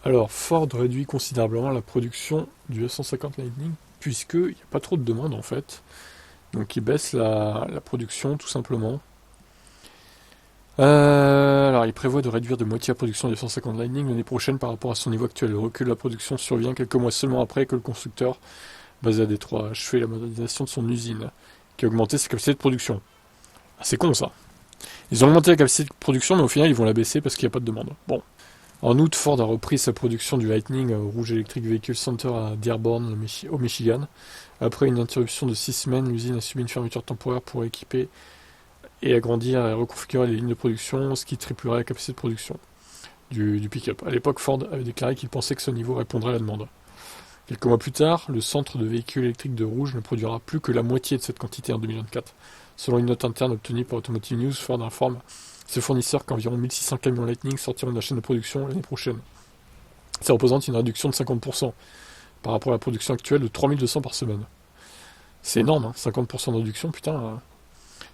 Alors, Ford réduit considérablement la production du F-150 Lightning, puisqu'il n'y a pas trop de demande en fait. Donc, il baisse la production tout simplement. Alors, il prévoit de réduire de moitié la production du F-150 Lightning l'année prochaine par rapport à son niveau actuel. Le recul de la production survient quelques mois seulement après que le constructeur, basé à Détroit, a achevé la modernisation de son usine, qui a augmenté sa capacité de production. Ah, c'est con ça. Ils ont augmenté la capacité de production, mais au final, ils vont la baisser parce qu'il n'y a pas de demande. Bon. En août, Ford a repris sa production du Lightning au Rouge Electric Vehicle Center à Dearborn, au Michigan. Après une interruption de 6 semaines, l'usine a subi une fermeture temporaire pour équiper et agrandir et reconfigurer les lignes de production, ce qui triplerait la capacité de production du pick-up. À l'époque, Ford avait déclaré qu'il pensait que ce niveau répondrait à la demande. Quelques mois plus tard, le centre de véhicules électriques de Rouge ne produira plus que la moitié de cette quantité en 2024. Selon une note interne obtenue par Automotive News, Ford informe ses fournisseurs qu'environ 1600 camions Lightning sortiront de la chaîne de production l'année prochaine. Ça représente une réduction de 50% par rapport à la production actuelle de 3200 par semaine. C'est énorme, hein, 50% de réduction, putain.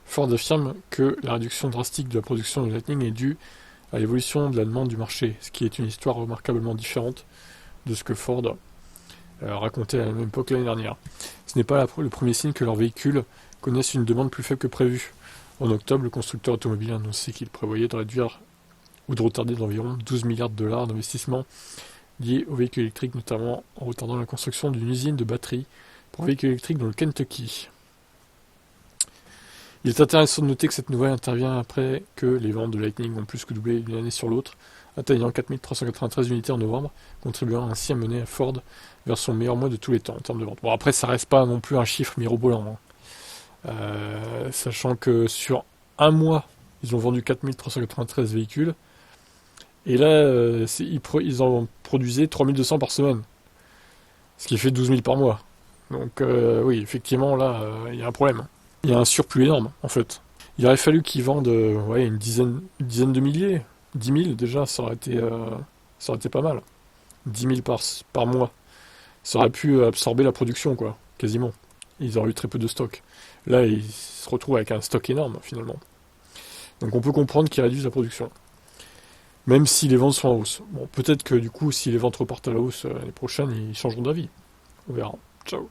Ford affirme que la réduction drastique de la production de Lightning est due à l'évolution de la demande du marché, ce qui est une histoire remarquablement différente de ce que Ford racontait à la même époque l'année dernière. Ce n'est pas le premier signe que leurs véhicules connaissent une demande plus faible que prévu. En octobre, le constructeur automobile a annoncé qu'il prévoyait de réduire ou de retarder d'environ 12 milliards de dollars d'investissement liés aux véhicules électriques, notamment en retardant la construction d'une usine de batteries pour véhicules électriques dans le Kentucky. Il est intéressant de noter que cette nouvelle intervient après que les ventes de Lightning ont plus que doublé d'une année sur l'autre, atteignant 4393 unités en novembre, contribuant ainsi à mener Ford vers son meilleur mois de tous les temps en termes de vente. Bon, après, ça reste pas non plus un chiffre mirobolant, hein. Sachant que sur un mois, ils ont vendu 4393 véhicules, et là, ils en produisaient 3200 par semaine, ce qui fait 12 000 par mois. Donc oui, effectivement, là, il y a un problème. Il y a un surplus énorme, en fait. Il aurait fallu qu'ils vendent une dizaine de milliers. 10 000 déjà, ça aurait été pas mal. 10 000 par mois. Ça aurait pu absorber la production, quoi, quasiment. Ils auraient eu très peu de stock. Là, ils se retrouvent avec un stock énorme, finalement. Donc on peut comprendre qu'ils réduisent la production. Même si les ventes sont en hausse. Bon, peut-être que du coup, si les ventes repartent à la hausse l'année prochaine, ils changeront d'avis. On verra. Ciao.